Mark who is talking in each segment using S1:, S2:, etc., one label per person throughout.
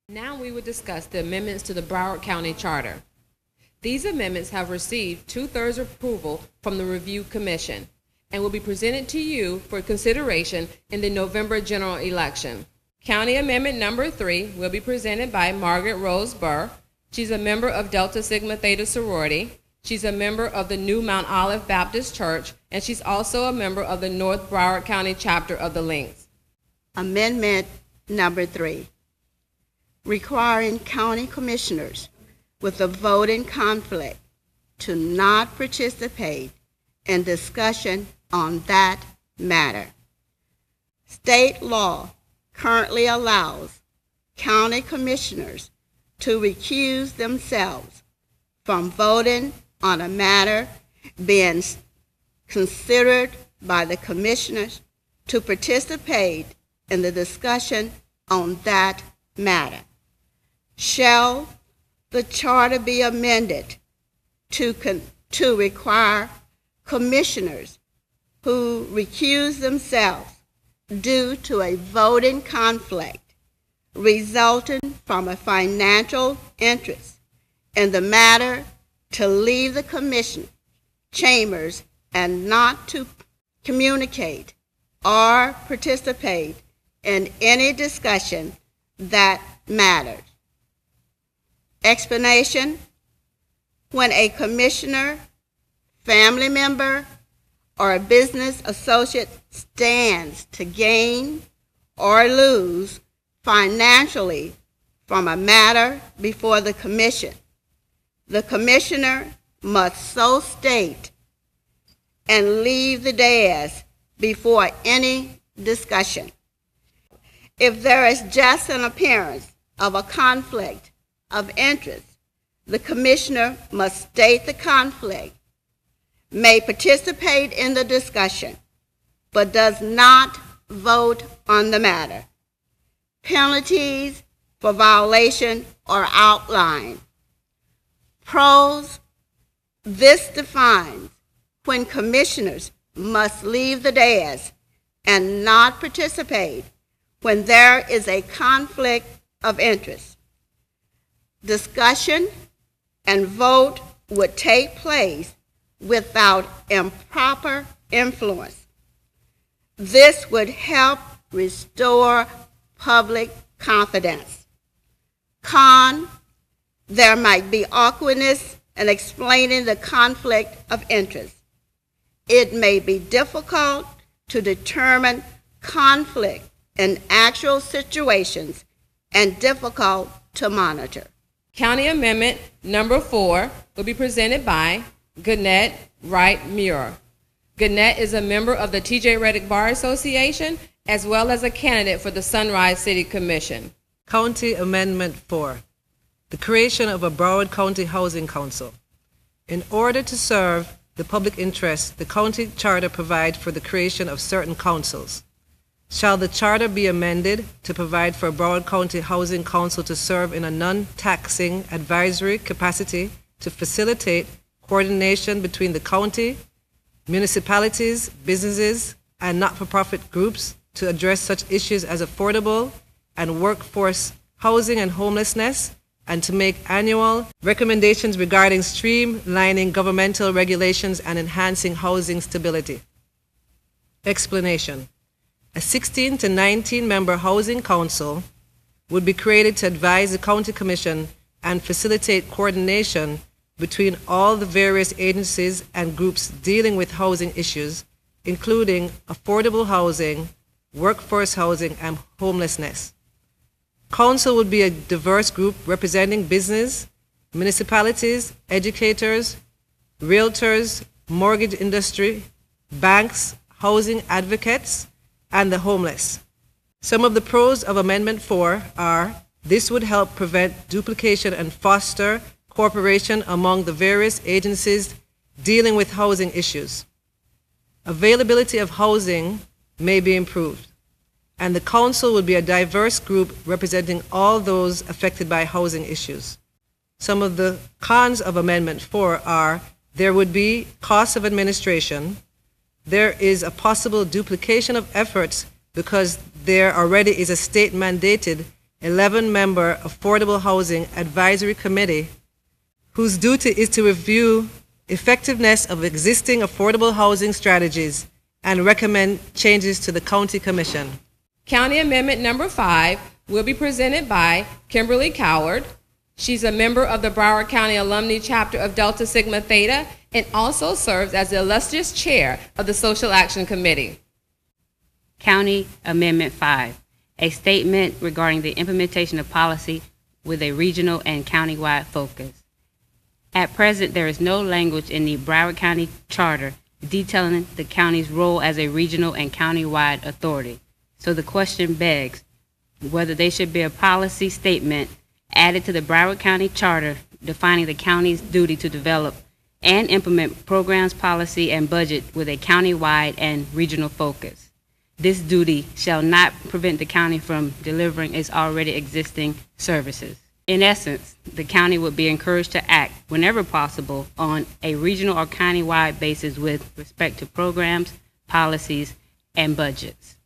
S1: Now we will discuss the amendments to the Broward County Charter. These amendments have received 2/3 approval from the Review Commission and will be presented to you for consideration in the November general election. County Amendment Number 3 will be presented by Margaret Rose Burr. She's a member of Delta Sigma Theta sorority. She's a member of the New Mount Olive Baptist Church, and she's also a member of the North Broward County chapter of the Links.
S2: Amendment Number 3, requiring county commissioners with a voting conflict to not participate in discussion on that matter. State law currently allows county commissioners to recuse themselves from voting on a matter being considered by the commissioners to participate in the discussion on that matter. Shall the charter be amended to require commissioners who recuse themselves due to a voting conflict resulting from a financial interest in the matter to leave the commission chambers and not to communicate or participate in any discussion that matters. Explanation: when a commissioner, family member, or a business associate stands to gain or lose financially from a matter before the commission, the commissioner must so state and leave the dais before any discussion. If there is just an appearance of a conflict of interest, the commissioner must state the conflict, may participate in the discussion, but does not vote on the matter. Penalties for violation are outlined. Pros: this defines when commissioners must leave the dais and not participate when there is a conflict of interest. Discussion and vote would take place without improper influence. This would help restore public confidence. Con: there might be awkwardness in explaining the conflict of interest. It may be difficult to determine conflict in actual situations and difficult to monitor.
S1: County Amendment Number 4 will be presented by Gannett Wright Muir. Gannett is a member of the T.J. Reddick Bar Association as well as a candidate for the Sunrise City Commission.
S3: County Amendment 4, the creation of a Broward County Housing Council. In order to serve the public interest, the county charter provides for the creation of certain councils. Shall the charter be amended to provide for a Broward County Housing Council to serve in a non-taxing advisory capacity to facilitate coordination between the county, municipalities, businesses, and not-for-profit groups to address such issues as affordable and workforce housing and homelessness, and to make annual recommendations regarding streamlining governmental regulations and enhancing housing stability. Explanation: a 16 to 19 member housing council would be created to advise the county commission and facilitate coordination between all the various agencies and groups dealing with housing issues, including affordable housing, workforce housing, and homelessness. Council would be a diverse group representing business, municipalities, educators, realtors, mortgage industry, banks, housing advocates, and the homeless. Some of the pros of Amendment 4 are: this would help prevent duplication and foster cooperation among the various agencies dealing with housing issues. Availability of housing may be improved, and the council would be a diverse group representing all those affected by housing issues. Some of the cons of Amendment 4 are: there would be costs of administration, there is a possible duplication of efforts because there already is a state-mandated 11-member Affordable Housing Advisory Committee, whose duty is to review effectiveness of existing affordable housing strategies and recommend changes to the County Commission.
S1: County Amendment Number 5 will be presented by Kimberly Coward. She's a member of the Broward County Alumnae chapter of Delta Sigma Theta and also serves as the illustrious chair of the Social Action Committee.
S4: County Amendment 5, a statement regarding the implementation of policy with a regional and countywide focus. At present, there is no language in the Broward County Charter detailing the county's role as a regional and countywide authority. So the question begs whether there should be a policy statement added to the Broward County Charter defining the county's duty to develop and implement programs, policy, and budget with a countywide and regional focus. This duty shall not prevent the county from delivering its already existing services. In essence, the county would be encouraged to act whenever possible on a regional or countywide basis with respect to programs, policies, and budgets.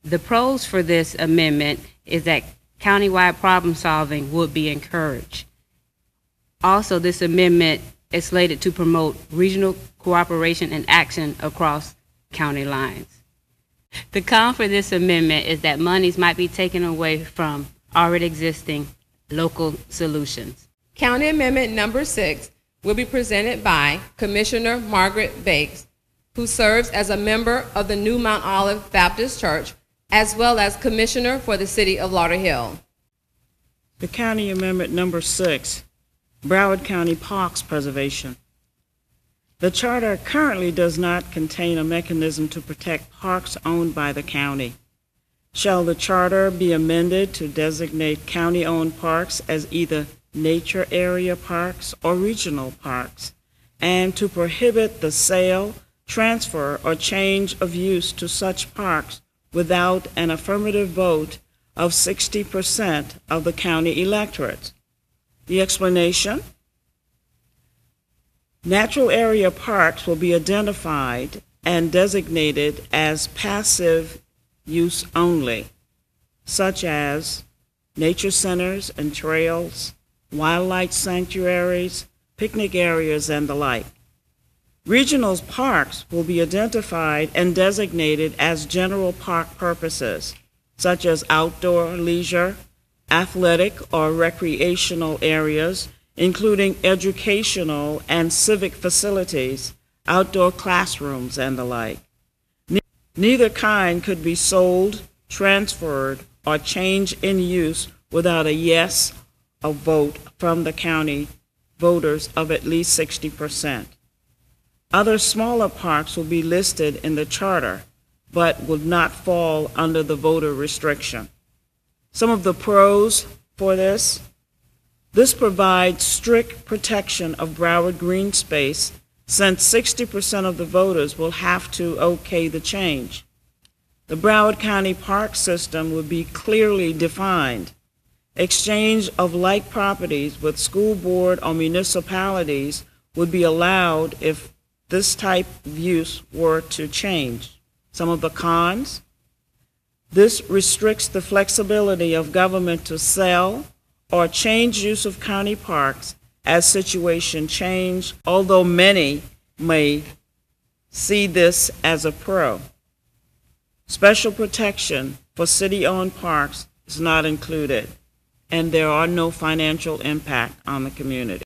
S4: The pros for this amendment is that countywide problem solving would be encouraged. Also, this amendment is slated to promote regional cooperation and action across county lines. The con for this amendment is that monies might be taken away from already existing local solutions.
S1: County Amendment Number 6 will be presented by Commissioner Margaret Bakes, who serves as a member of the New Mount Olive Baptist Church, as well as Commissioner for the City of Lauderhill.
S5: The County Amendment Number 6, Broward County Parks Preservation. The Charter currently does not contain a mechanism to protect parks owned by the county. Shall the Charter be amended to designate county-owned parks as either nature area parks or regional parks, and to prohibit the sale, transfer, or change of use to such parks without an affirmative vote of 60% of the county electorate? The explanation: natural area parks will be identified and designated as passive use only, such as nature centers and trails, wildlife sanctuaries, picnic areas, and the like. Regional parks will be identified and designated as general park purposes, such as outdoor leisure, athletic or recreational areas, including educational and civic facilities, outdoor classrooms, and the like. Neither kind could be sold, transferred, or changed in use without a yes or vote from the county voters of at least 60%. Other smaller parks will be listed in the charter, but will not fall under the voter restriction. Some of the pros for this: this provides strict protection of Broward green space, since 60% of the voters will have to okay the change. The Broward County Park System would be clearly defined. Exchange of like properties with school board or municipalities would be allowed if this type of use were to change. Some of the cons: this restricts the flexibility of government to sell or change use of county parks as situations change, although many may see this as a pro. Special protection for city-owned parks is not included, and there are no financial impact on the community.